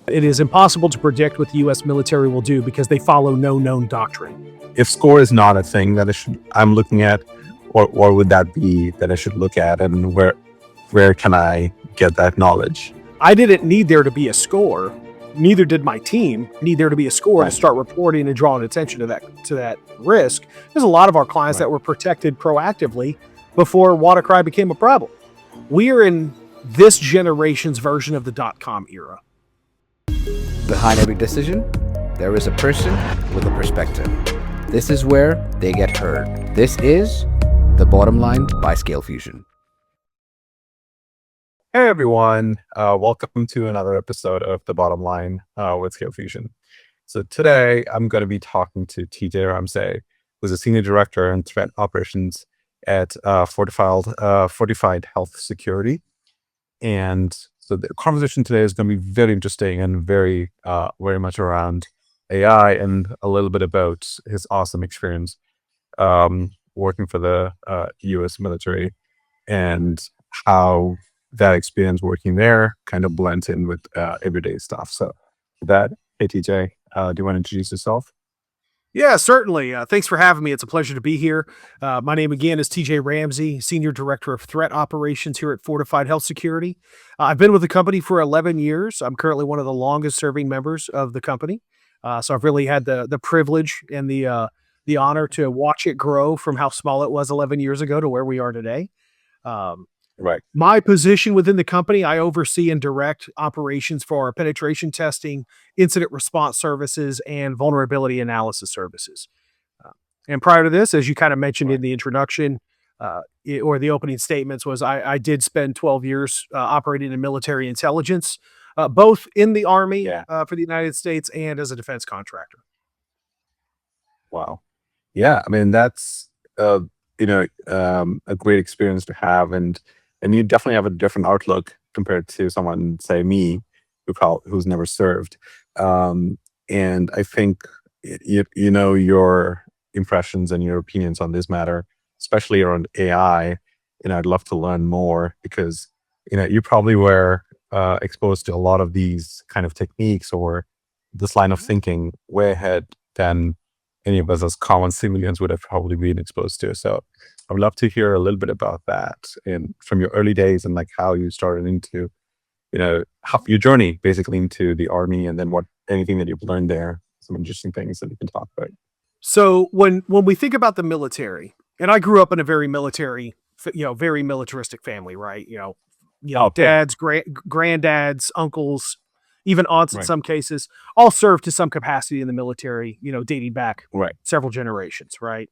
It is impossible to predict what the U.S. military will do because they follow no known doctrine. If score is not a thing that I'm looking at, or would that be that I should look at, and where can I get that knowledge? I didn't need there to be a score. Neither did my team need there to be a score to start reporting and drawing attention to that risk. There's a lot of our clients that were protected proactively before WannaCry became a problem. We are in this generation's version of the .com era. Behind every decision, there is a person with a perspective. This is where they get heard. This is The Bottom Line by Scalefusion. Hey everyone, welcome to another episode of The Bottom Line with Scalefusion. So today I'm going to be talking to TJ Ramsey, who's a Senior Director in Threat Operations at Fortified Health Security. And so the conversation today is going to be very interesting and very much around AI and a little bit about his awesome experience working for the U.S. military and how that experience working there kind of blends in with everyday stuff. So with that, hey TJ, do you want to introduce yourself? Yeah, certainly. Thanks for having me. It's a pleasure to be here. My name again is TJ Ramsey, Senior Director of Threat Operations here at Fortified Health Security. I've been with the company for 11 years. I'm currently one of the longest serving members of the company. So I've really had the privilege and the honor to watch it grow from how small it was 11 years ago to where we are today. Right. My position within the company, I oversee and direct operations for our penetration testing, incident response services, and vulnerability analysis services. And prior to this, as you kind of mentioned in the introduction or the opening statements, was I did spend 12 years operating in military intelligence, both in the Army for the United States and as a defense contractor. Wow. Yeah, I mean, that's a great experience to have, and you definitely have a different outlook compared to someone, say me, who's never served. And I think your impressions and your opinions on this matter, especially around AI. I'd love to learn more because you probably were exposed to a lot of these kind of techniques or this line of thinking way ahead than any of us as common civilians would have probably been exposed to. So I would love to hear a little bit about that and from your early days and like how you started into, how your journey basically into the Army, and then anything that you've learned there, some interesting things that you can talk about. So when we think about the military, and I grew up in a very military, very militaristic family, right? Dads, granddads, uncles, even aunts in some cases, all served to some capacity in the military, dating back several generations, right?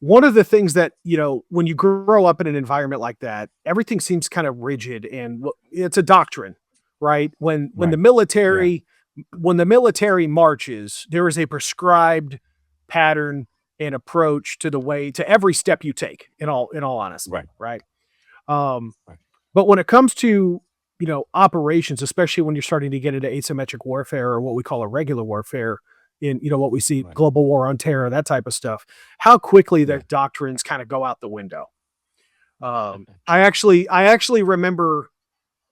One of the things that, when you grow up in an environment like that, everything seems kind of rigid and it's a doctrine, right? When the military marches, there is a prescribed pattern and approach to every step you take in all honesty. Right. But when it comes to, operations, especially when you're starting to get into asymmetric warfare or what we call irregular warfare, in what we see, global war on terror, that type of stuff, how quickly the doctrines kind of go out the window. I actually remember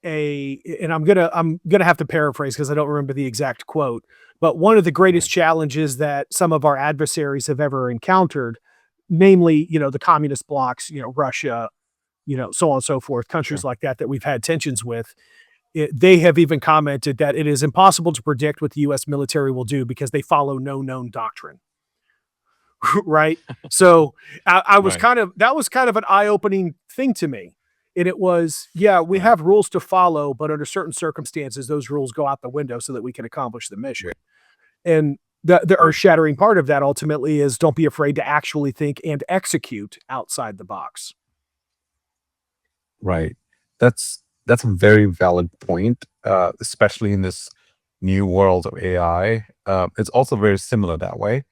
and I'm gonna have to paraphrase because I don't remember the exact quote, but one of the greatest challenges that some of our adversaries have ever encountered, namely, the communist blocs, Russia, so on and so forth, countries like that we've had tensions with. They have even commented that it is impossible to predict what the U.S. military will do because they follow no known doctrine. Right. So that was kind of an eye-opening thing to me. And it was, we have rules to follow, but under certain circumstances, those rules go out the window so that we can accomplish the mission. And the earth-shattering part of that ultimately is don't be afraid to actually think and execute outside the box. Right. That's a very valid point, especially in this new world of AI. It's also very similar that way,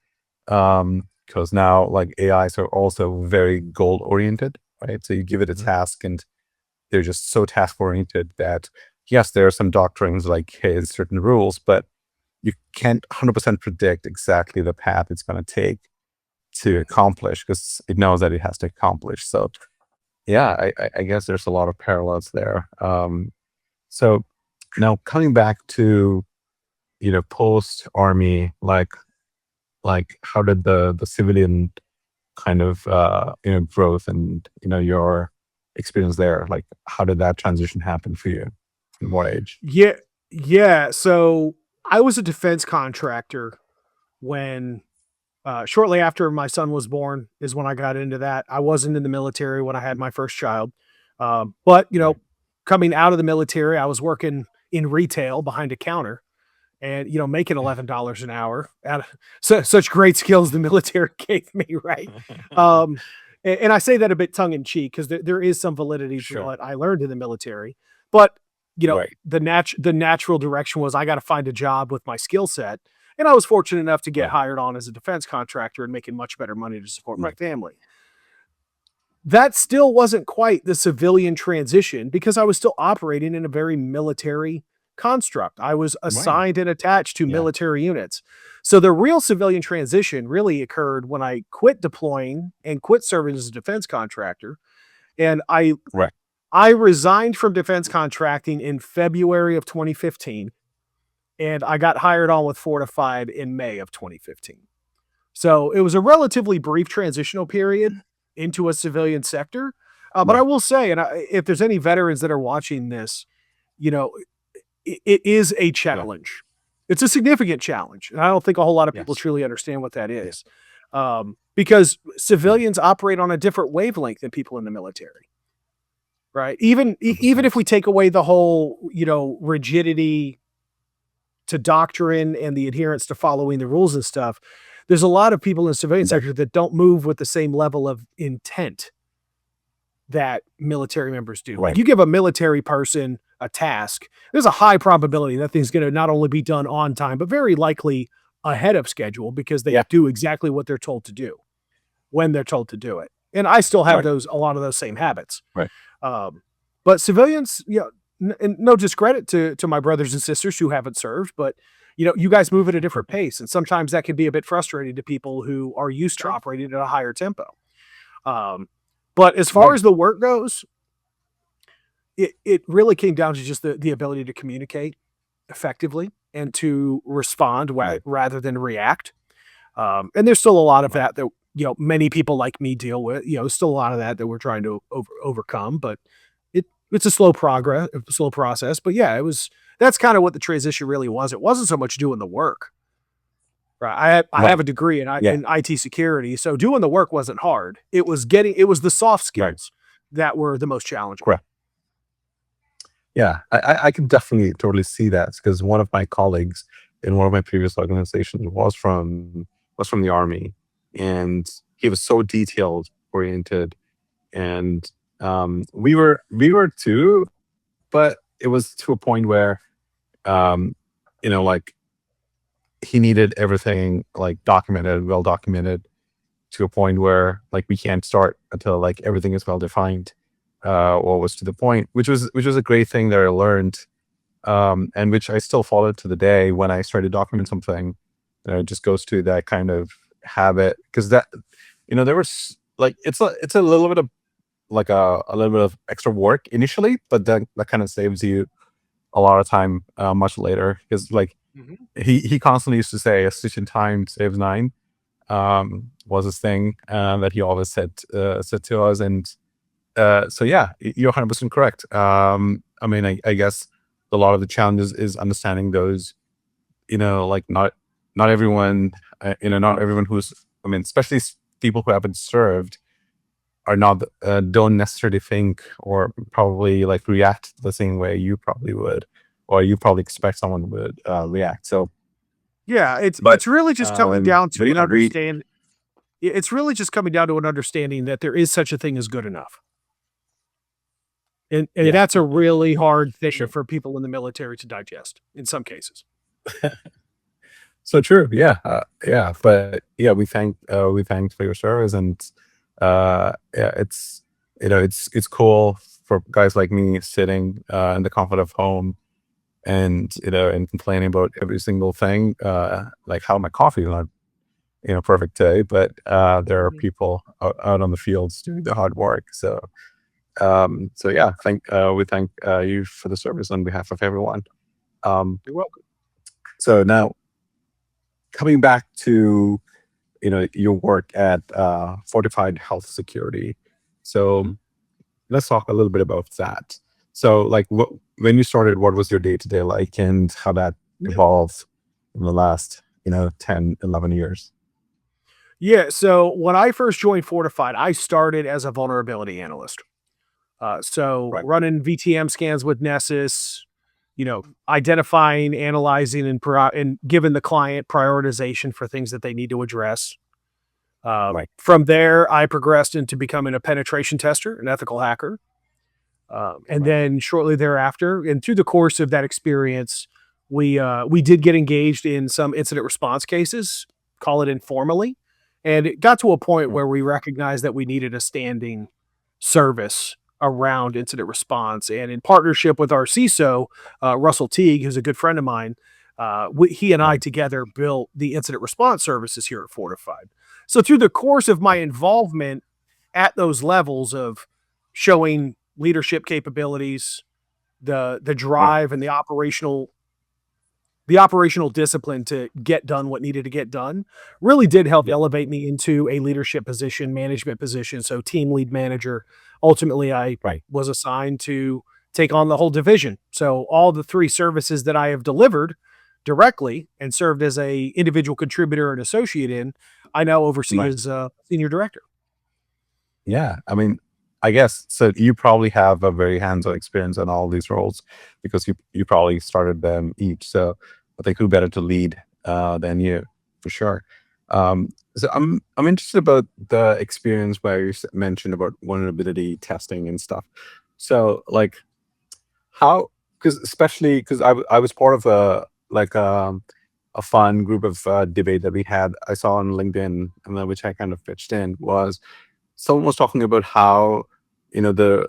because now like AIs are also very goal oriented, right? So you give it a task and they're just so task oriented that yes, there are some doctrines like hey, certain rules, but you can't 100% predict exactly the path it's going to take to accomplish because it knows that it has to accomplish. So yeah, I guess there's a lot of parallels there. So Now coming back to post army, like how did the civilian kind of growth and your experience there, like how did that transition happen for you? In what age? Yeah. Yeah. So I was a defense contractor when shortly after my son was born is when I got into that. I wasn't in the military when I had my first child. But Right. coming out of the military, I was working in retail behind a counter and making $11 an hour out of such great skills the military gave me, right? And I say that a bit tongue in cheek because there is some validity to Sure. what I learned in the military, but Right. the natural direction was I got to find a job with my skill set, and I was fortunate enough to get Right. hired on as a defense contractor and making much better money to support my Right. family. That still wasn't quite the civilian transition because I was still operating in a very military construct. I was Right. assigned and attached to Yeah. military units. So the real civilian transition really occurred when I quit deploying and quit serving as a defense contractor. And Right. I resigned from defense contracting in February of 2015, and I got hired on with Fortified in May of 2015. So it was a relatively brief transitional period into a civilian sector. But I Right. will say, and if there's any veterans that are watching this, you know, it is a Yeah. challenge. It's a significant challenge. And I don't think a whole lot of people Yes. truly understand what that Yeah. is. Because Right. civilians operate on a different wavelength than people in the military, right? Even if 100%. we take away the whole, rigidity to doctrine and the adherence to following the rules and stuff, there's a lot of people in the civilian Right. sector that don't move with the same level of intent that military members do. Like Right. you give a military person a task, there's a high probability that thing's going to not only be done on time, but very likely ahead of schedule because they Yeah. do exactly what they're told to do when they're told to do it. And I still have Right. a lot of those same habits. Right. But civilians, and no discredit to my brothers and sisters who haven't served, but you guys move at a different pace, and sometimes that can be a bit frustrating to people who are used to Sure. operating at a higher tempo. Um, but as far Right. as the work goes, it really came down to just the ability to communicate effectively and to respond Right. rather than react. And there's still a lot of Right. that many people like me deal with. Still a lot of that we're trying to overcome, but it's a slow process. But yeah, that's kind of what the transition really was. It wasn't so much doing the work. Right. I have Right. a degree Yeah. in IT security, so doing the work wasn't hard. It was the soft Right. skills that were the most challenging. Correct. Yeah, I can definitely totally see that because one of my colleagues in one of my previous organizations was from the army, and he was so detailed oriented, and we were too, but it was to a point where um, like he needed everything like documented, well documented, to a point where like we can't start until like everything is well defined, or was to the point, which was a great thing that I learned, and which I still follow to the day. When I start to document something, it just goes to that kind of habit because that there was like it's a little bit of like a little bit of extra work initially, but then that kind of saves you a lot of time much later because like Mhm. he constantly used to say a stitch in time saves nine, was his thing that he always said to us. And so yeah, you're 100% correct. I mean, I guess a lot of the challenges is understanding those, like not everyone, not everyone who's, I mean, especially people who haven't served are not, don't necessarily think or probably like react the same way you probably would, or you probably expect someone would react. So, Yeah, it's but, it's really just coming down but to yeah, it's really just coming down to an understanding that there is such a thing as good enough. And yeah, that's a really hard for thing sure. for people in the military to digest in some cases. So true. Yeah. Yeah. But yeah, we thank for your service, and yeah, it's cool for guys like me sitting in the comfort of home and and complaining about every single thing, like how my coffee not perfect day, but there are Mhm. people out on the fields doing the hard work. So yeah, we thank you for the service on behalf of everyone. Um, You're welcome. so now coming back to your work at Fortified Health Security. So Mhm. let's talk a little bit about that. So like when you started, what was your day to day like, and how that Yeah. evolved in the last 10, 11 years? Yeah. So when I first joined Fortified, I started as a vulnerability analyst. So Right. running VTM scans with Nessus, identifying, analyzing, and giving the client prioritization for things that they need to address. Right. From there, I progressed into becoming a penetration tester, an ethical hacker. And Right. then shortly thereafter, and through the course of that experience, we did get engaged in some incident response cases, call it informally, and it got to a point Mm. where we recognized that we needed a standing service around incident response. And in partnership with our CISO, Russell Teague, who's a good friend of mine, he and I Right. together built the incident response services here at Fortified. So through the course of my Right. involvement at those levels of showing leadership capabilities, the Right. drive and the operational discipline to get done what needed to get done really did help Yeah. elevate me into a leadership position, management position. So team lead manager. Ultimately, I Right. was assigned to take on the whole division. So all the three services that I have delivered directly and served as a individual contributor and associate in, I now oversee Right. as a senior director. Yeah, I mean, I guess so. You probably have a very hands-on experience in all these roles because you probably started them each. So I think who better to lead than you, for sure. So I'm interested about the experience where you mentioned about vulnerability testing and stuff. So like how, because especially because I was part of a fun group of debate that we had. I saw on LinkedIn, and then which I kind of pitched in was someone was talking about how the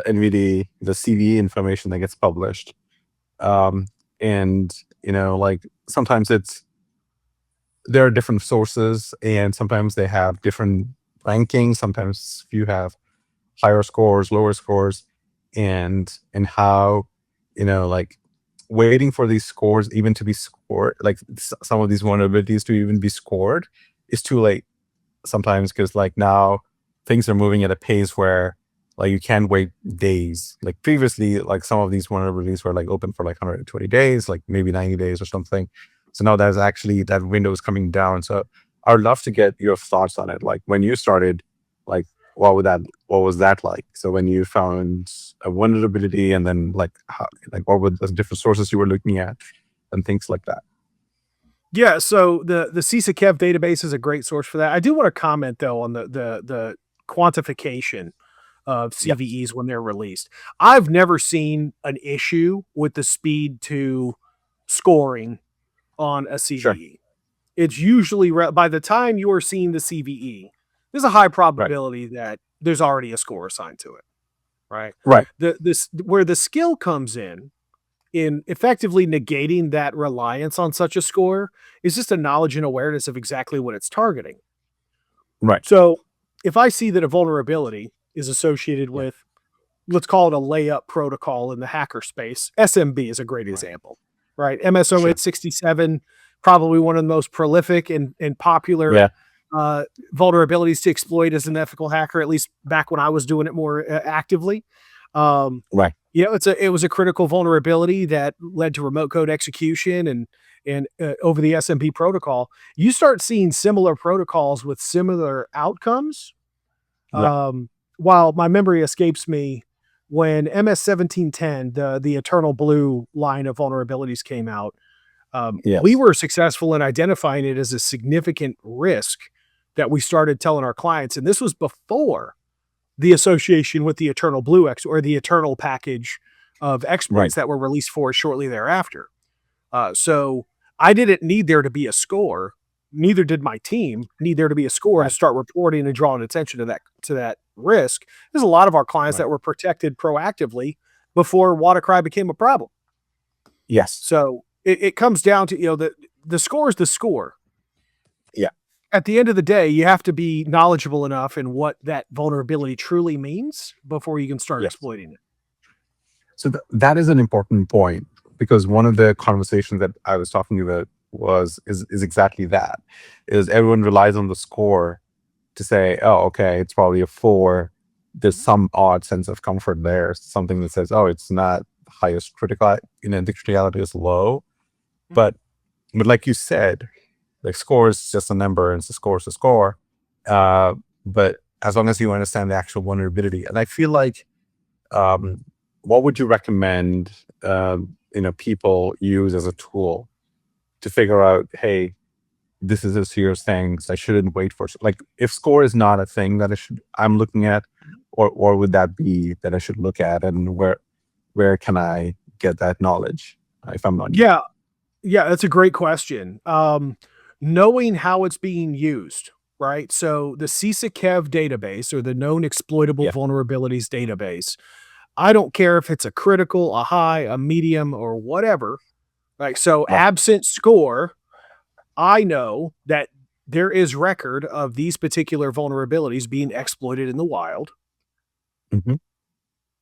NVD, the CVE information that gets published, um, and like sometimes there are different sources, and sometimes they have different rankings. Sometimes you have higher scores, lower scores, and how like waiting for these scores even to be scored, like some of these vulnerabilities to even be scored, is too late sometimes because like now things are moving at a pace where like you can't wait days. Like previously, like some of these vulnerabilities were like open for like 120 days, like maybe 90 days or something. So now there's actually that window is coming down. So I would love to get your thoughts on it. Like when you started, like what was that like? So when you found a vulnerability and then like how, like what were the different sources you were looking at and things like that? Yeah, so the CISA KEV database is a great source for that. I do want to comment though on the quantification of Yeah, CVEs when they're released. I've never seen an issue with the speed to scoring on a sure. CVE. It's usually by the time you are seeing the CVE, there's a high Right. probability that there's already a score assigned to it, right? Right. This where the skill comes in effectively negating that reliance on such a score is just a knowledge and awareness of exactly what it's targeting. Right. So if I see that a vulnerability is associated Yeah. with, let's call it a layup protocol in the hacker space, SMB is a great Right. example, right? MSO Sure. 867, probably one of the most prolific and popular Yeah. uh, vulnerabilities to exploit as an ethical hacker, at least back when I was doing it more actively. Um, Right. it was a critical vulnerability that led to remote code execution and over the SMB protocol. You start seeing similar protocols with similar outcomes. Yeah. Um, while my memory escapes me, when MS 1710, the Eternal Blue line of vulnerabilities came out, we Yes. were successful in identifying it as a significant risk that we started telling our clients, and this was before the association with the Eternal Blue X or the Eternal package of Right. exploits that were released for us shortly thereafter. So I didn't need there to be a score. Neither did my team need there to be a score to Right. start reporting and drawing attention to that risk. There's a lot of our clients Right. that were protected proactively before WannaCry became a problem. Yes. So it comes down to the score is the score. Yeah. At the end of the day, you have to be knowledgeable enough in what that vulnerability truly means before you can start Yes. exploiting it. So that is an important point. because one of the conversations that I was talking about is exactly that. Is everyone relies on the score to say, oh, okay, it's probably a 4. There's some odd sense of comfort there. Something that says, oh, it's not highest critical, dictionality is low. But like you said, like score is just a number, and the score is a score. But as long as you understand the actual vulnerability, and I feel like, what would you recommend, people use as a tool to figure out, hey, this is a serious thing, so I shouldn't wait for, like, if score is not a thing that I'm looking at, or would that be that I should look at, and where can I get that knowledge if I'm not? Yeah. Yeah, that's a great question. Knowing how it's being used, right? So the CISA KEV database, or the known exploitable Yeah. vulnerabilities database, I don't care if it's a critical, a high, a medium, or whatever. Like, so Right. absent score, I know that there is record of these particular vulnerabilities being exploited in the wild, Mhm.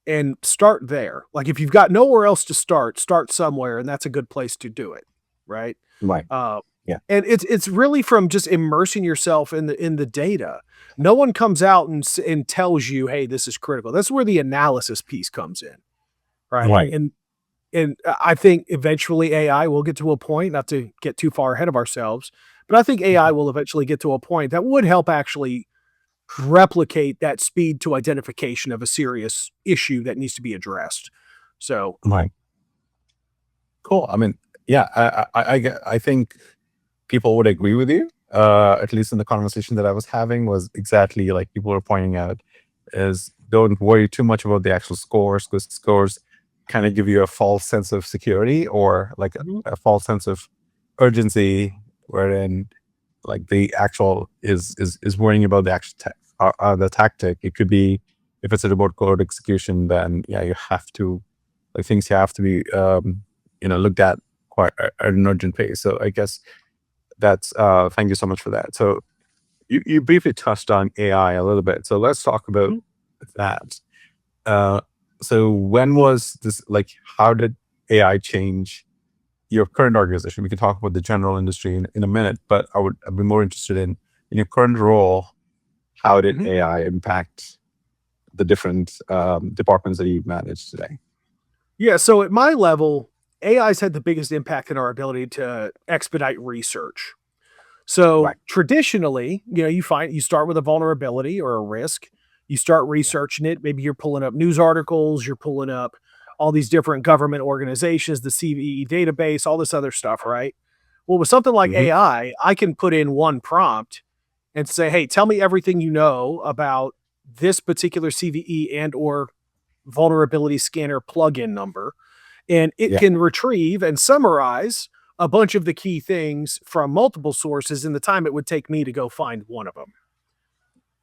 and start there. Like, if you've got nowhere else to start somewhere, and that's a good place to do it, right? Right. Uh, Yeah. and it's really from just immersing yourself in the data. No one comes out and tells you, "Hey, this is critical." That's where the analysis piece comes in, right? Right. And I think eventually AI will get to a point, not to get too far ahead of ourselves, but I think AI will eventually get to a point that would help actually replicate that speed to identification of a serious issue that needs to be addressed. So, Right. Cool. I mean, yeah, I think people would agree with you. At least in the conversation that I was having, was exactly like people were pointing out, is don't worry too much about the actual scores, because scores kind of give you a false sense of security, or like a false sense of urgency, wherein like the actual is worrying about the actual the tactic. It could be, if it's a remote code execution, then yeah, you have to, like, things have to be looked at quite at an urgent pace. So I guess that's thank you so much for that. So you briefly touched on AI a little bit. So let's talk about that. So when was this, like, how did AI change your current organization? We can talk about the general industry in a minute, but I'd be more interested in your current role. How did AI impact the different departments that you manage today? yeah, so at my level, AI's had the biggest impact in our ability to expedite research. So Right. traditionally, you start with a vulnerability or a risk, you start researching it. Maybe you're pulling up news articles, you're pulling up all these different government organizations, the CVE database, all this other stuff, right? Well, with something like Mm-hmm. AI, I can put in one prompt and say, "Hey, tell me everything you know about this particular CVE and or vulnerability scanner plugin number," and it Yeah. can retrieve and summarize a bunch of the key things from multiple sources in the time it would take me to go find one of them.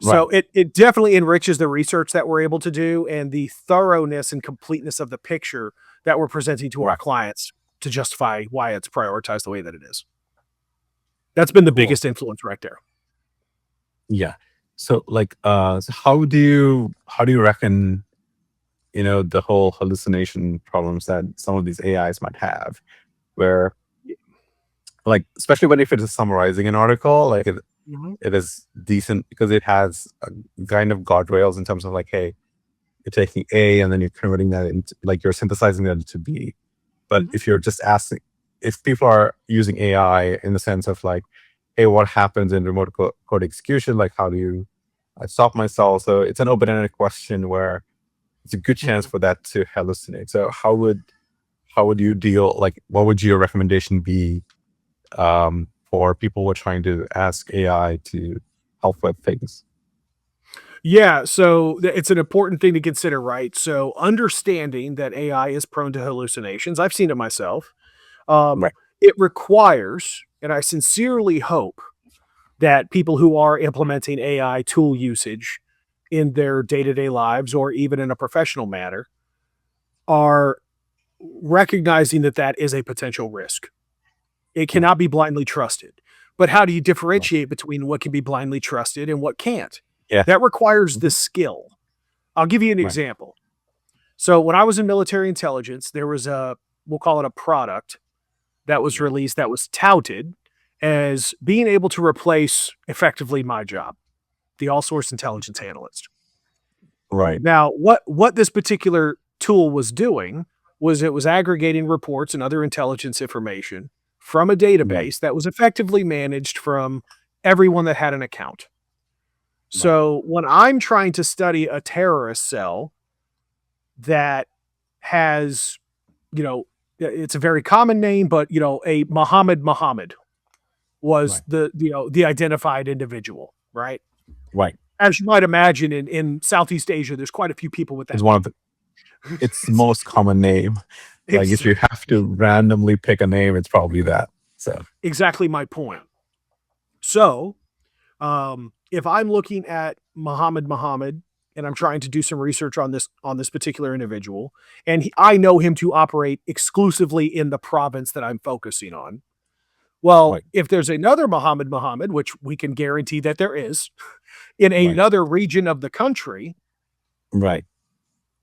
Right. So it definitely enriches the research that we're able to do, and the thoroughness and completeness of the picture that we're presenting to our Right. clients to justify why it's prioritized the way that it is. That's been the Cool. biggest influence right there. Yeah. So like, so how do you reckon, the whole hallucination problems that some of these AIs might have, where, like, especially when if it is summarizing an article, like Mhm. it is decent because it has a kind of guardrails in terms of, like, hey, you're taking A and then you're converting that into, like, you're synthesizing that into B. But Mhm. if you're just asking, if people are using AI in the sense of, like, hey, what happens in remote code execution? Like, how do I stop myself? So it's an open-ended question where it's a good chance Mhm. for that to hallucinate. So how would you deal? Like, what would your recommendation be for people who are trying to ask AI to help with things? Yeah, so it's an important thing to consider, right? So understanding that AI is prone to hallucinations, I've seen it myself. Right. It requires, and I sincerely hope that people who are implementing AI tool usage in their day-to-day lives, or even in a professional manner, are recognizing that that is a potential risk. It Right. cannot be blindly trusted. But how do you Right. differentiate between what can be blindly trusted and what can't? Yeah. That requires the Mhm. skill. I'll give you an Right. example. So when I was in military intelligence, there was a we'll call it a product that was released that was touted as being able to replace effectively my job, the all source intelligence analyst. Right. Now, what this particular tool was doing was it was aggregating reports and other intelligence information from a database that was effectively managed from everyone that had an account. So when I'm trying to study a terrorist cell that has, it's a very common name, but a Muhammad was the identified individual, right? Right. As you might imagine, in Southeast Asia, there's quite a few people with that. It's one of the it's the most common name. Like if you have to randomly pick a name, it's probably that. So exactly my point. So if I'm looking at Muhammad and I'm trying to do some research on this particular individual, and I know him to operate exclusively in the province that I'm focusing on. Well, if there's another Muhammad, which we can guarantee that there is, in another region of the country, right.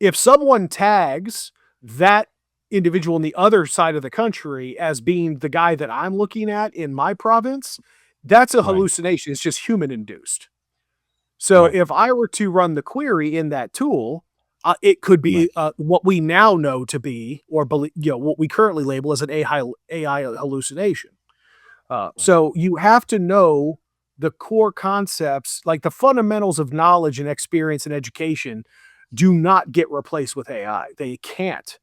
If someone tags that individual on the other side of the country as being the guy that I'm looking at in my province, that's a hallucination. It's just human induced. So if I were to run the query in that tool, it could be what we now know to be, or believe, what we currently label as an AI hallucination. So you have to know the core concepts, like the fundamentals of knowledge and experience and education do not get replaced with AI. They can't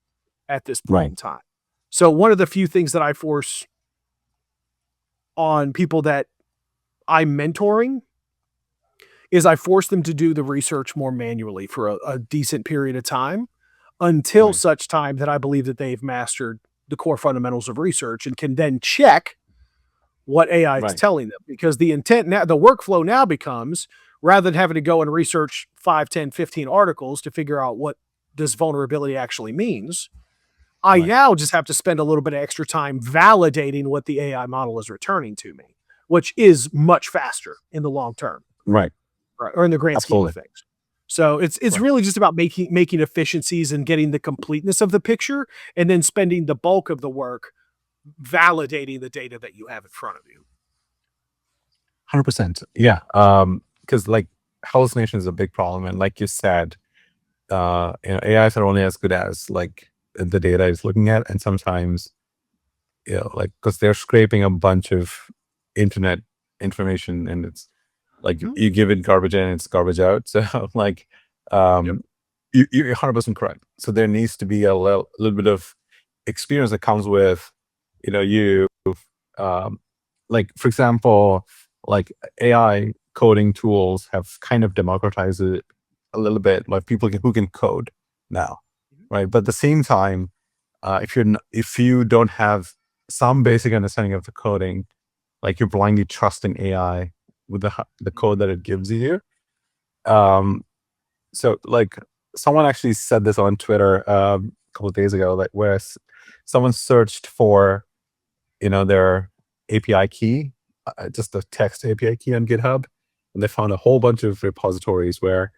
at this point in time. So one of the few things that I force on people that I'm mentoring is I force them to do the research more manually for a decent period of time until such time that I believe that they've mastered the core fundamentals of research and can then check what AI is telling them. Because the intent now, the workflow now becomes, rather than having to go and research 5, 10, 15 articles to figure out what this vulnerability actually means, I now just have to spend a little bit of extra time validating what the AI model is returning to me, which is much faster in the long term. Right. Or in the grand scheme of things. So it's really just about making efficiencies and getting the completeness of the picture, and then spending the bulk of the work validating the data that you have in front of you. 100%. Yeah. Because like hallucination is a big problem, and like you said, AIs are only as good as like the data is looking at, and sometimes, like because they're scraping a bunch of internet information, and it's like you give it garbage in, it's garbage out. So like, you're 100% correct. So there needs to be a little bit of experience that comes with, like for example, like AI coding tools have kind of democratized it a little bit, like people who can code now, right? But at the same time, if you don't have some basic understanding of the coding, like you're blindly trusting AI with the code that it gives you. So like someone actually said this on Twitter a couple of days ago, like where someone searched for, their API key, just a text API key on GitHub, and they found a whole bunch of repositories where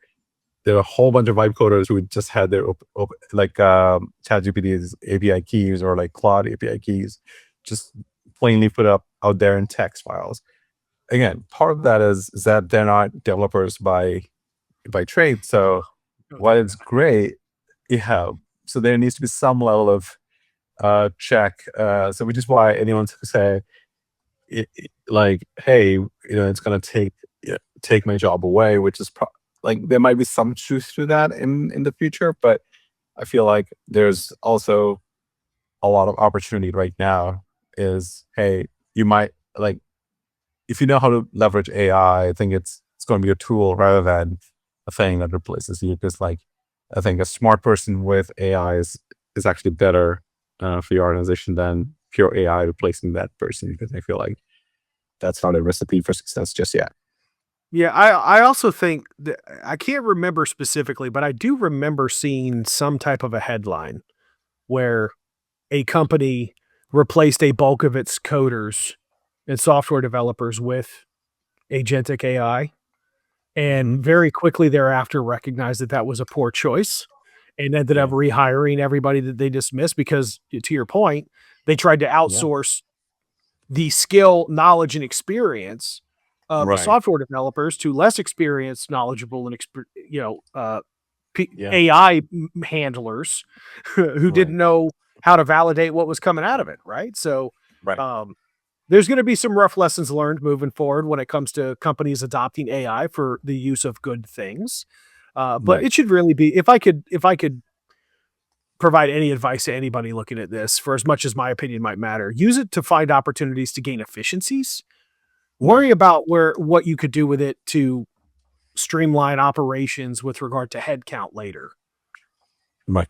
there are a whole bunch of vibe coders who just had their ChatGPT's API keys or like Claude API keys just plainly put up out there in text files. Again, part of that is that they're not developers by trade. So while it's great, so there needs to be some level of check. So which is why anyone say like, hey, it's gonna take my job away, which is like there might be some truth to that in the future, but I feel like there's also a lot of opportunity right now. Is, hey, you might like, if you know how to leverage AI, I think it's going to be a tool rather than a thing that replaces you. Because like, I think a smart person with AI is actually better for your organization than pure AI replacing that person, because I feel like that's not a recipe for success just yet. Yeah, I also think that, I can't remember specifically, but I do remember seeing some type of a headline where a company replaced a bulk of its coders and software developers with Agentic AI, and very quickly thereafter recognized that that was a poor choice and ended up rehiring everybody that they dismissed because, to your point, they tried to outsource the skill, knowledge, and experience of the software developers to less experienced, knowledgeable, and AI handlers who didn't know how to validate what was coming out of it, right? So, there's going to be some rough lessons learned moving forward when it comes to companies adopting AI for the use of good things. But it should really be, if I could provide any advice to anybody looking at this, for as much as my opinion might matter, use it to find opportunities to gain efficiencies. Worry about what you could do with it to streamline operations with regard to headcount later. Right.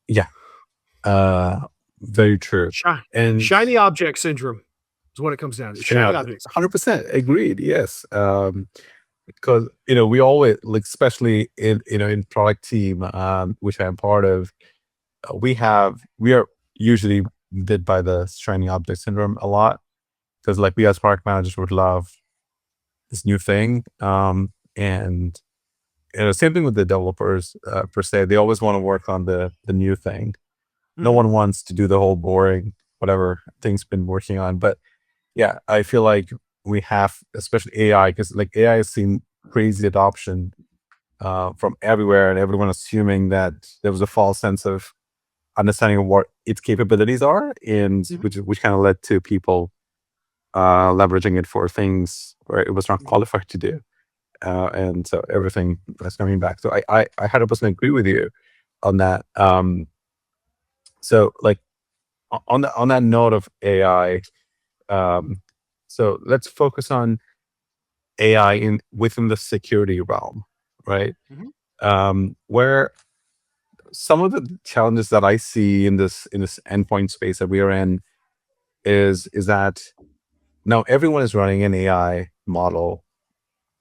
Yeah. Very true. And shiny object syndrome is what it comes down to. Shiny objects. 100% agreed. Yes. Because we always, like, especially in product team, which I'm part of, we are usually bit by the shiny object syndrome a lot, because like we as product managers would love this new thing, and same thing with the developers per se. They always want to work on the new thing. No one wants to do the whole boring whatever thing's been working on. But yeah, I feel like we have, especially AI, because like AI has seen crazy adoption from everywhere, and everyone assuming that there was a false sense of understanding of what its capabilities are, and which kind of led to people leveraging it for things where it was not qualified to do, and so everything is coming back. So I 100% agree with you on that. So like on that note of AI, so let's focus on AI within the security realm, right? Where some of the challenges that I see in this endpoint space that we are in is that now everyone is running an AI model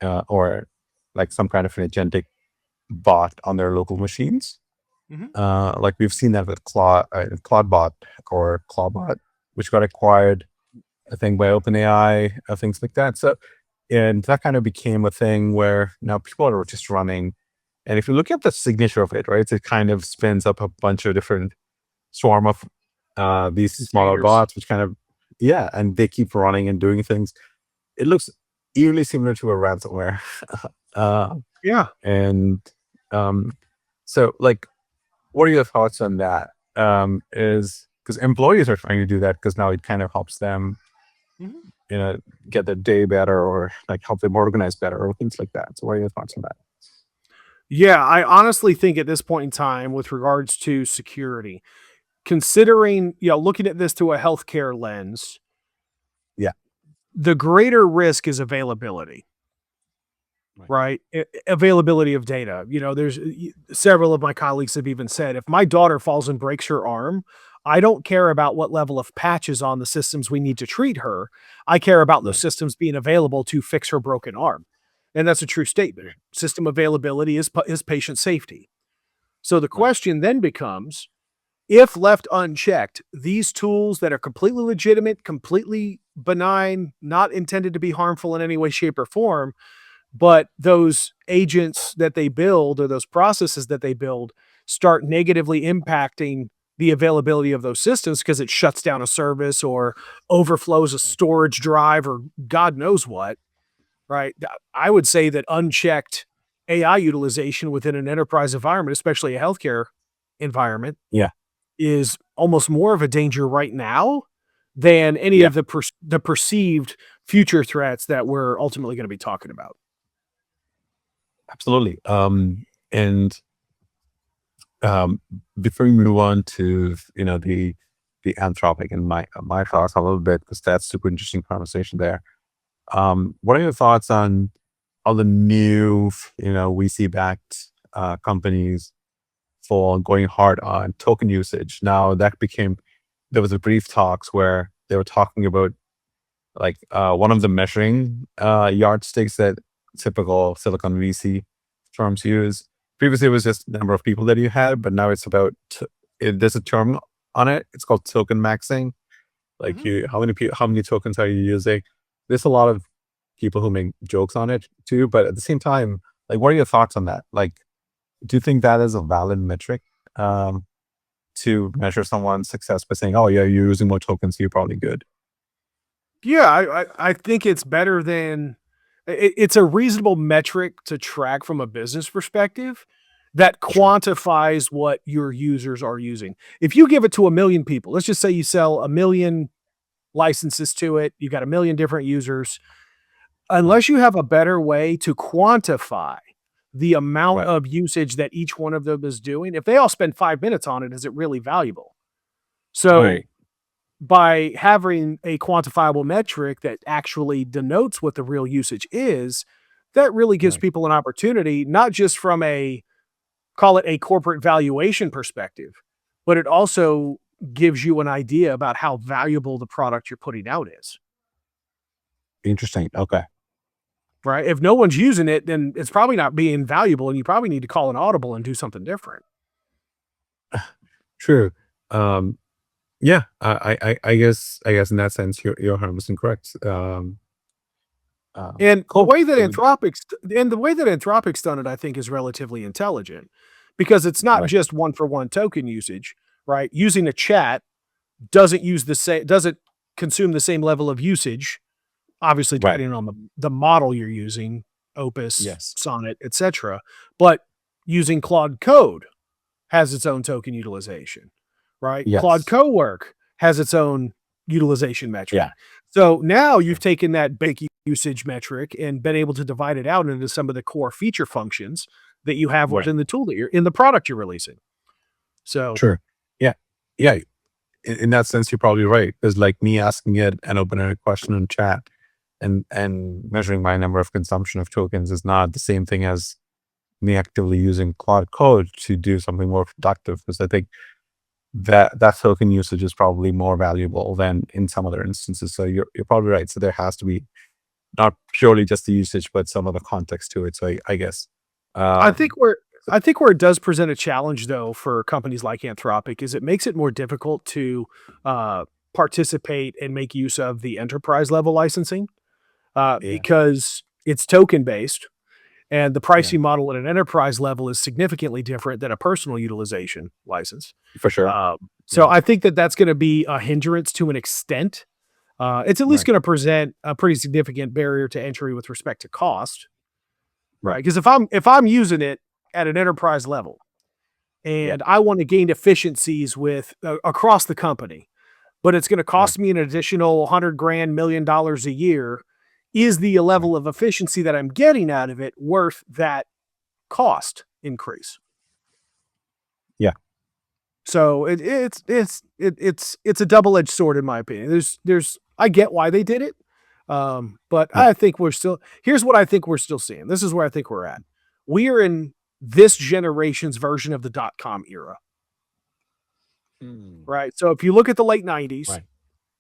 or like some kind of an agentic bot on their local machines. Like we've seen that with Claudebot or Clawbot, which got acquired, I think, by OpenAI, things like that. So, and that kind of became a thing where now people are just running. And if you look at the signature of it, right, it kind of spins up a bunch of different swarm of these smaller bots, which kind of, and they keep running and doing things. It looks eerily similar to a ransomware. And so like, what are your thoughts on that? Is because employees are trying to do that because now it kind of helps them, get their day better, or like help them organize better, or things like that. So what are your thoughts on that? Yeah, I honestly think at this point in time, with regards to security, considering, looking at this through a healthcare lens, the greater risk is availability. Right. Availability of data. There's several of my colleagues have even said, if my daughter falls and breaks her arm, I don't care about what level of patches on the systems we need to treat her. I care about those systems being available to fix her broken arm. And that's a true statement. System availability is patient safety. So the question then becomes, if left unchecked, these tools that are completely legitimate, completely benign, not intended to be harmful in any way, shape, or form, but those agents that they build or those processes that they build start negatively impacting the availability of those systems because it shuts down a service or overflows a storage drive or God knows what, right? I would say that unchecked AI utilization within an enterprise environment, especially a healthcare environment, is almost more of a danger right now than any of the perceived future threats that we're ultimately going to be talking about. Absolutely. And before we move on to the Anthropic and my thoughts a little bit, because that's super interesting conversation there. What are your thoughts on all the new VC backed companies for going hard on token usage? Now there was a brief talks where they were talking about like one of the measuring yardsticks that typical Silicon VC firms use. Previously, it was just the number of people that you had, but now it's about there's a term on it. It's called token maxing. Like how many tokens are you using? There's a lot of people who make jokes on it too, but at the same time, like, what are your thoughts on that? Like, do you think that is a valid metric to measure someone's success by saying, "Oh yeah, you're using more tokens, so you're probably good." Yeah, I think it's better than it's a reasonable metric to track from a business perspective that Sure. quantifies what your users are using. If you give it to 1,000,000 people, let's just say you sell 1,000,000 licenses to it, you got 1,000,000 different users, Right. unless you have a better way to quantify the amount Right. of usage that each one of them is doing, if they all spend 5 minutes on it, is it really valuable? So Right. by having a quantifiable metric that actually denotes what the real usage is, that really gives Right. people an opportunity, not just from a call it a corporate valuation perspective, but it also gives you an idea about how valuable the product you're putting out is. Interesting. Okay. Right? If no one's using it, then it's probably not being valuable and you probably need to call an audible and do something different. True. Um, yeah. I guess in that sense, you're 100% correct. And the Cool. way that Anthropic's done it, I think, is relatively intelligent because it's not Right. just one for one token usage, right? Using a chat doesn't consume the same level of usage, obviously Right. depending on the model you're using, Opus, Yes. Sonnet, etc. But using Claude Code has its own token utilization, right? Claude Yes. Cowork has its own utilization metric. Yeah. So now you've Sure. taken that basic usage metric and been able to divide it out into some of the core feature functions that you have Right. within the tool that you're in the product you're releasing. So Sure. Yeah. Yeah. In that sense, you're probably right. Because like me asking it an open-ended question in chat and measuring my number of consumption of tokens is not the same thing as me actively using Claude Code to do something more productive. Because I think that token usage is probably more valuable than in some other instances. So you're probably right. So there has to be not purely just the usage, but some of the context to it. So I guess. I think Um, where I think where it does present a challenge though for companies like Anthropic is it makes it more difficult to participate and make use of the enterprise level licensing yeah. because it's token based. And the Yeah. pricing model at an enterprise level is significantly different than a personal utilization license. For sure. So Yeah. I think that that's going to be a hindrance to an extent. It's at least Right. going to present a pretty significant barrier to entry with respect to cost, right? Right. Because if I'm using it at an enterprise level Yeah. and I want to gain efficiencies with across the company, but it's going to Right. cost me an additional 100 grand, $1 million a year, is the Right. level of efficiency that I'm getting out of it worth that cost increase? Yeah. So it's a double-edged sword in my opinion. There's I get why they did it. But Yeah. I think here's what I think we're still seeing. This is where I think we're at. We are in this generation's version of the dot-com era, Mm. right? So if you look at the late 90s Right.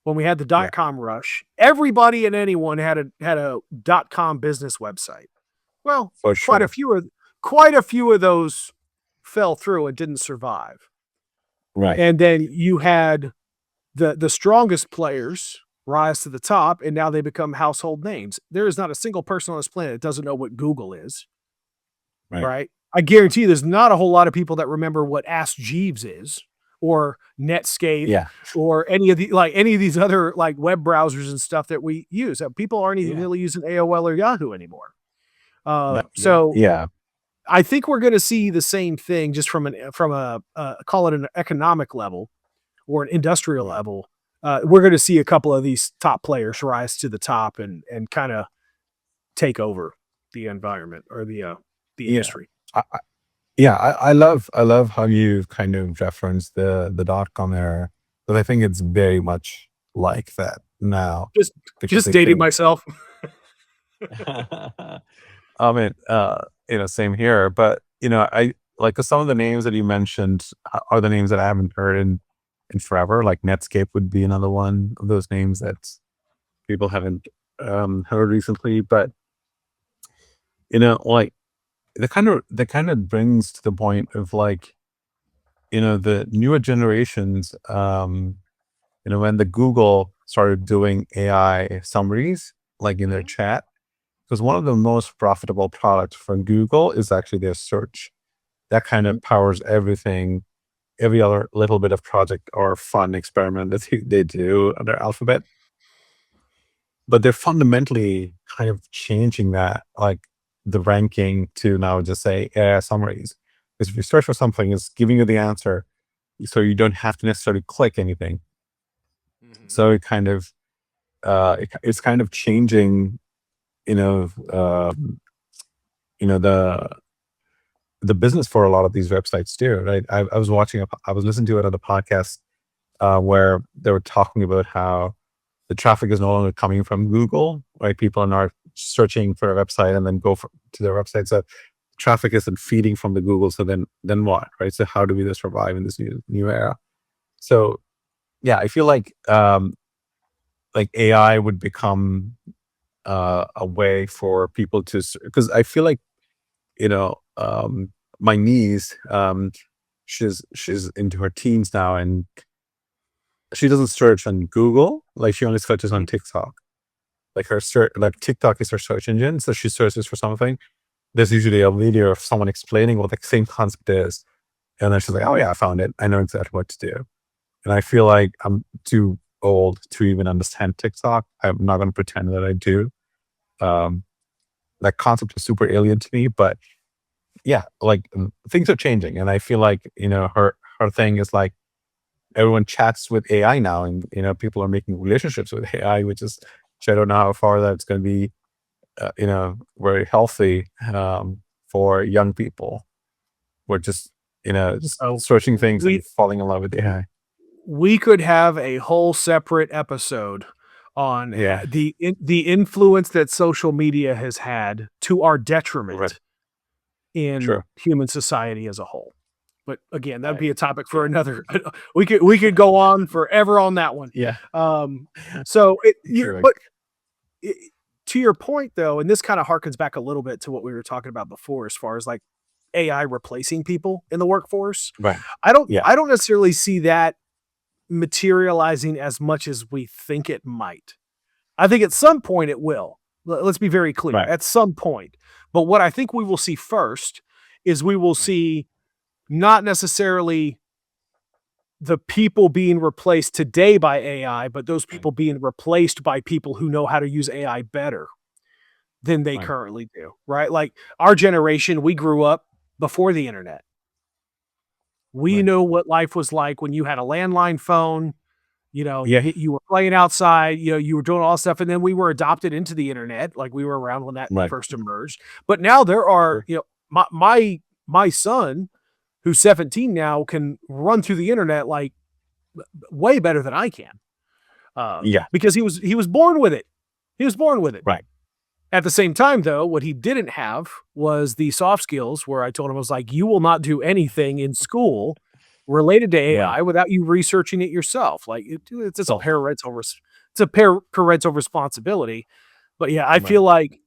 when we had the Yeah. dot-com rush, everybody and anyone had a dot-com business website. Well, For quite a sure. few of quite a few of those fell through and didn't survive. Right. And then you had the strongest players rise to the top, and now they become household names. There is not a single person on this planet that doesn't know what Google is, Right. right? I guarantee you there's not a whole lot of people that remember what Ask Jeeves is or Netscape Yeah. or any of these other like web browsers and stuff that we use. People aren't even Yeah. really using AOL or Yahoo anymore. Yeah. So Yeah. I think we're going to see the same thing just from a call it an economic level or an industrial Right. level. We're going to see a couple of these top players rise to the top and kind of take over the environment or the Yeah. industry. I, yeah. I love how you kind of referenced the dot-com era, because I think it's very much like that now. Just Because just I dating think myself. I mean, same here. But I like 'cause some of the names that you mentioned are the names that I haven't heard in forever. Like Netscape would be another one of those names that people haven't heard recently. But like that kind of brings to the point of like the newer generations. When the Google started doing AI summaries like in their Mhm. chat, because one of the most profitable products for Google is actually their search. That kind of powers everything every other little bit of project or fun experiment that they do under Alphabet. But they're fundamentally kind of changing that, like the ranking to now just say AI summaries. Because if you search for something, it's giving you the answer, so you don't have to necessarily click anything. So it kind of it's kind of changing, you know, the business for a lot of these websites too, right? I was I was listening to it on a podcast where they were talking about how the traffic is no longer coming from Google, right? People are not searching for a website and then to their website. So traffic isn't feeding from the Google. So then what, right? So how do we just survive in this new era? So yeah, I feel like AI would become a way for people to, because I feel like, my niece, she's into her teens now, and she doesn't search on Google. Like, she only searches on TikTok. Like, TikTok is her search engine. So she searches for something. There's usually a video of someone explaining what the same concept is. And then she's like, oh yeah, I found it. I know exactly what to do. And I feel like I'm too old to even understand TikTok. I'm not going to pretend that I do. That concept is super alien to me, but yeah, like, things are changing. And I feel like, her thing is like, everyone chats with AI now, and, people are making relationships with AI, which I don't know how far that's going to be, very healthy, for young people. We're just, just searching things and falling in love with AI. We could have a whole separate episode on the influence that social media has had to our detriment in human society as a whole. But again, that'd be a topic for another. We could go on forever on that one. Yeah. So to your point though, and this kind of harkens back a little bit to what we were talking about before, as far as like AI replacing people in the workforce. Right. I don't necessarily see that materializing as much as we think it might. I think at some point it will. Let's be very clear. Right. At some point. But what I think we will see first is we will see not necessarily the people being replaced today by AI, but those people being replaced by people who know how to use AI better than they currently do, right? Like, our generation, we grew up before the internet. We know what life was like when you had a landline phone, you were playing outside, you were doing all this stuff, and then we were adopted into the internet. Like, we were around when that first emerged. But now there are, my son, who's 17 now, can run through the internet like way better than I can. Because he was born with it. He was born with it. Right. At the same time, though, what he didn't have was the soft skills, where I told him, I was like, you will not do anything in school related to AI without you researching it yourself. Like, it's a parental responsibility. But yeah, I feel like,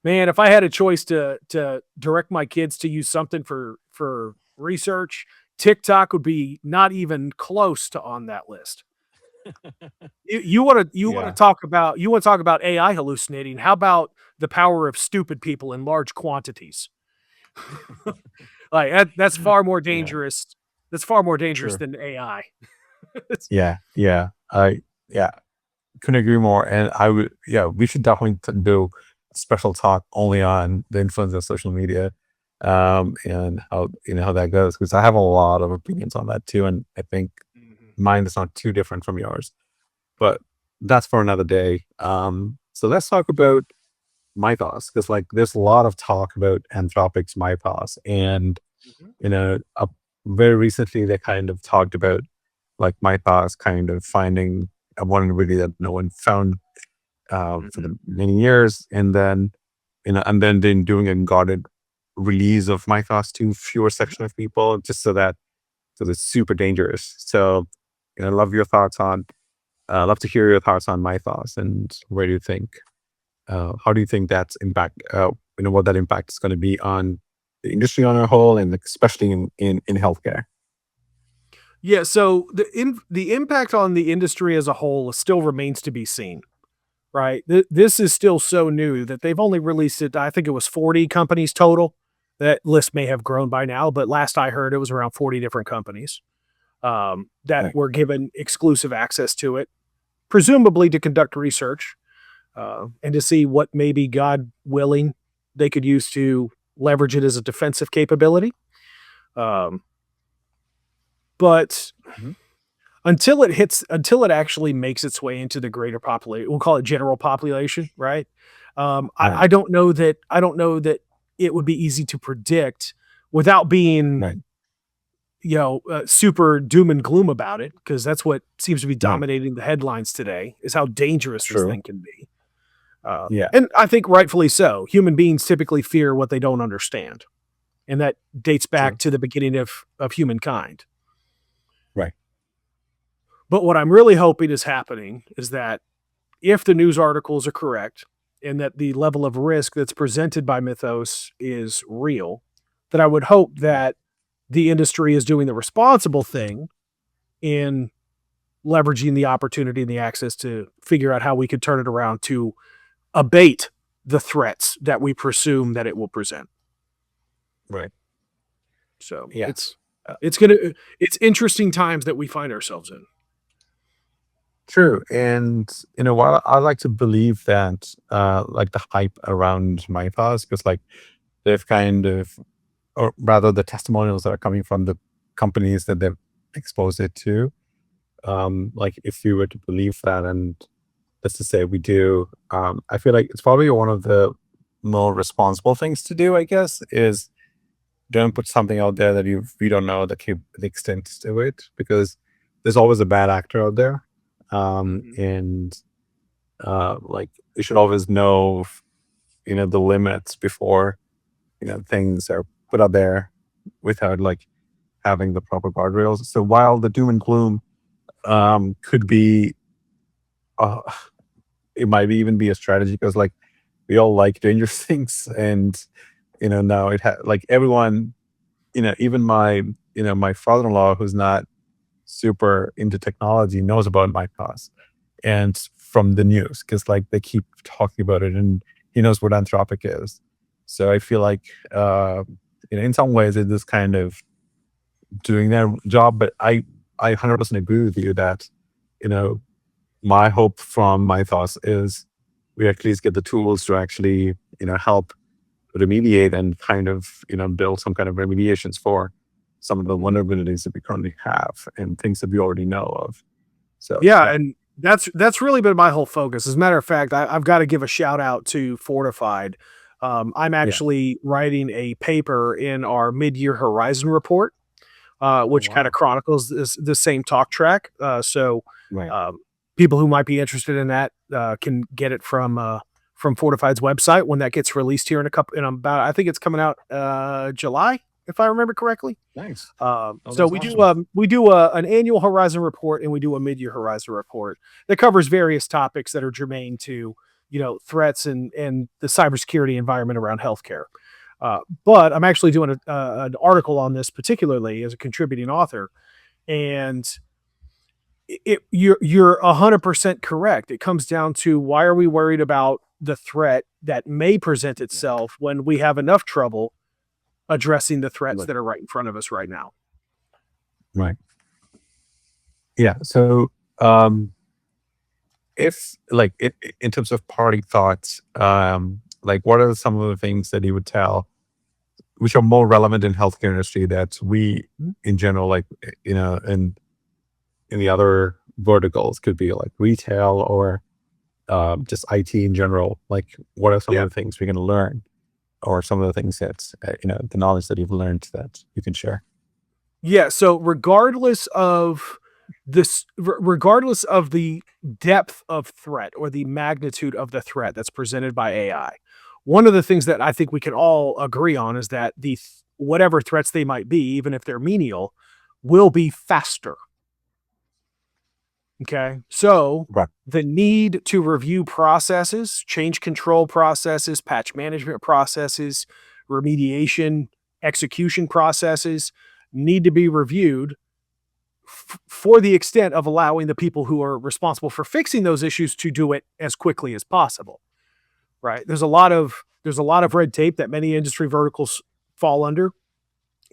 man, if I had a choice to direct my kids to use something for research, TikTok would be not even close to on that list. You want to talk about AI hallucinating? How about the power of stupid people in large quantities? Like, that's far more dangerous. That's far more dangerous than AI. I couldn't agree more. And I would, we should definitely do a special talk only on the influence of social media, and how that goes, because I have a lot of opinions on that too, and I think mine is not too different from yours, but that's for another day. So let's talk about Mythos, because like there's a lot of talk about Anthropic's Mythos, and very recently they kind of talked about like Mythos kind of finding a vulnerability that no one found for the many years, and then doing a guarded release of Mythos to fewer section of people, just because it's super dangerous. So love to hear your thoughts on Mythos, and where do you think how do you think that's impact what that impact is going to be on the industry on a whole, and especially in healthcare? Yeah, so the impact on the industry as a whole still remains to be seen, right? This is still so new that they've only released it. I think it was 40 companies total. That list may have grown by now, but last I heard, it was around 40 different companies. that were given exclusive access to it, presumably to conduct research and to see what maybe, God willing, they could use to leverage it as a defensive capability. But until it actually makes its way into the greater population, we'll call it general population, right? I don't know that it would be easy to predict without being, super doom and gloom about it, because that's what seems to be dominating the headlines today, is how dangerous this thing can be. And I think rightfully so. Human beings typically fear what they don't understand, and that dates back to the beginning of humankind. Right. But what I'm really hoping is happening is that if the news articles are correct and that the level of risk that's presented by Mythos is real, that I would hope that the industry is doing the responsible thing in leveraging the opportunity and the access to figure out how we could turn it around to abate the threats that we presume that it will present. Right. So it's interesting times that we find ourselves in. True. And while I like to believe that like the hype around Mythos, because like they've kind of, or rather the testimonials that are coming from the companies that they've exposed it to, like if you were to believe that, and let's just say we do, I feel like it's probably one of the more responsible things to do, I guess, is don't put something out there that you don't know the extent to it, because there's always a bad actor out there. And like you should always know, the limits before, things are put out there without like having the proper guardrails. So while the doom and gloom could be, it might even be a strategy, because like we all like dangerous things, and now it like everyone, even my my father-in-law, who's not super into technology, knows about Mythos, and from the news, because like they keep talking about it, and he knows what Anthropic is. So I feel like in some ways it is kind of doing their job, but I 100% agree with you that my hope from Mythos is we at least get the tools to actually help remediate and kind of build some kind of remediations for some of the vulnerabilities that we currently have and things that we already know of. So and that's really been my whole focus. As a matter of fact, I've got to give a shout out to Fortified. I'm actually writing a paper in our mid-year Horizon report, which kind of chronicles the same talk track. So people who might be interested in that can get it from Fortified's website when that gets released here in about, I think it's coming out July, if I remember correctly. Nice. So we do an annual Horizon report, and we do a mid-year Horizon report that covers various topics that are germane to threats and the cybersecurity environment around healthcare. But I'm actually doing an article on this particularly as a contributing author, and you're 100% correct. It comes down to, why are we worried about the threat that may present itself when we have enough trouble addressing the threats that are right in front of us right now? Right. Yeah. So if like in terms of parting thoughts, like what are some of the things that you would tell which are more relevant in healthcare industry that we in general, like in the other verticals, could be like retail or just IT in general? Like what are some of the things we're going to learn, or some of the things that the knowledge that you've learned that you can share? Yeah. So regardless of the depth of threat or the magnitude of the threat that's presented by AI, one of the things that I think we can all agree on is that whatever threats they might be, even if they're menial, will be faster. Okay. So the need to review processes, change control processes, patch management processes, remediation, execution processes need to be reviewed for the extent of allowing the people who are responsible for fixing those issues to do it as quickly as possible. Right. There's a lot of red tape that many industry verticals fall under,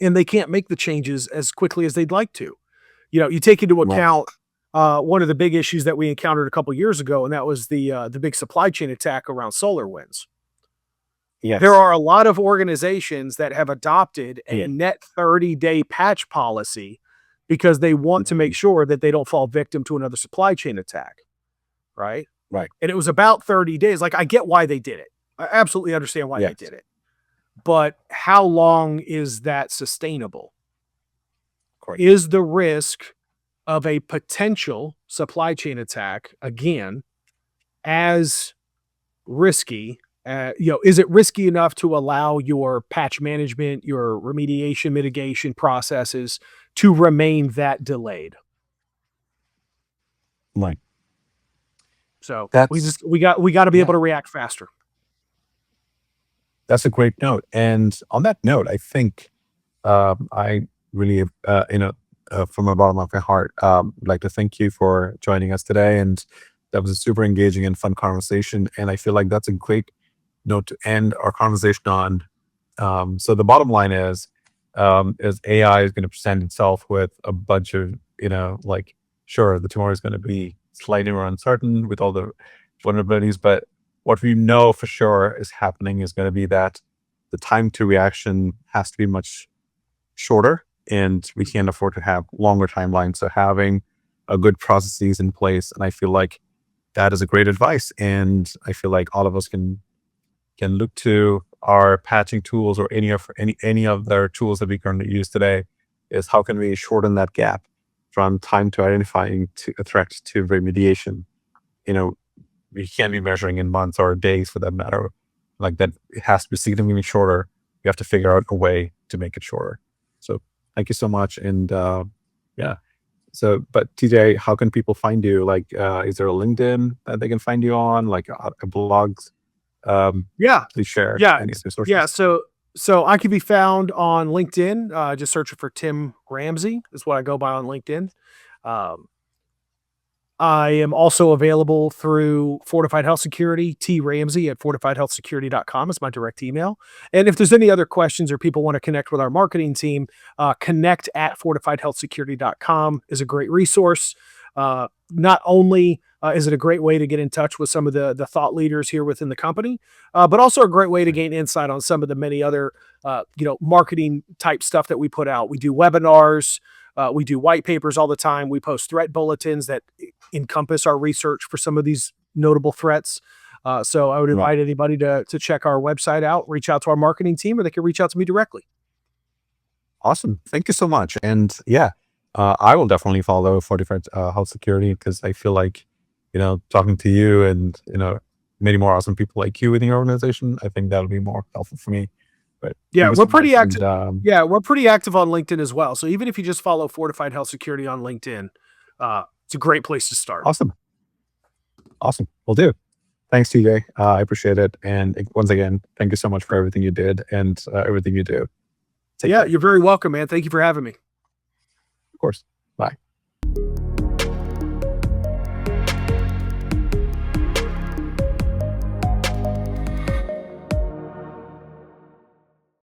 and they can't make the changes as quickly as they'd like to. you take into account one of the big issues that we encountered a couple years ago, and that was the big supply chain attack around SolarWinds. Yes. There are a lot of organizations that have adopted a net 30-day patch policy because they want to make sure that they don't fall victim to another supply chain attack, right? Right. And it was about 30 days. Like, I get why they did it. I absolutely understand why they did it. But how long is that sustainable? Correct. Is the risk of a potential supply chain attack, again, as risky? Is it risky enough to allow your patch management, your remediation mitigation processes to remain that delayed? Right. So That's we got to be able to react faster. That's a great note. And on that note, I think I really, from the bottom of my heart, would like to thank you for joining us today. And that was a super engaging and fun conversation. And I feel like that's a great note to end our conversation on. So the bottom line is AI is going to present itself with a bunch of, sure, the tomorrow is going to be slightly more uncertain with all the vulnerabilities, but what we know for sure is happening is going to be that the time to reaction has to be much shorter, and we can't afford to have longer timelines. So having a good processes in place, and I feel like that is a great advice. And I feel like all of us can look to our patching tools or any of their tools that we currently use today, is how can we shorten that gap from time to identifying to a threat to remediation. We can't be measuring in months or days for that matter. Like that, it has to be significantly shorter. We have to figure out a way to make it shorter. So thank you so much. And so, but TJ, how can people find you? Like, is there a LinkedIn that they can find you on, like a blogs? Please share any of the sources. Yeah. So I can be found on LinkedIn. Just searching for Tim Ramsey is what I go by on LinkedIn. I am also available through Fortified Health Security, T Ramsey at fortifiedhealthsecurity.com is my direct email. And if there's any other questions or people want to connect with our marketing team, connect at fortifiedhealthsecurity.com is a great resource. Not only is it a great way to get in touch with some of the thought leaders here within the company, but also a great way to gain insight on some of the many other, marketing type stuff that we put out. We do webinars. We do white papers all the time. We post threat bulletins that encompass our research for some of these notable threats. So I would invite anybody to check our website out, reach out to our marketing team, or they can reach out to me directly. Awesome. Thank you so much. And I will definitely follow Fortified Health Security, because I feel like, talking to you and, many more awesome people like you in the organization, I think that'll be more helpful for me. But yeah, we're pretty active. And, we're pretty active on LinkedIn as well. So even if you just follow Fortified Health Security on LinkedIn, it's a great place to start. Awesome. Will do. Thanks, TJ. I appreciate it. And once again, thank you so much for everything you did and everything you do. Take care. You're very welcome, man. Thank you for having me. Of course. Bye.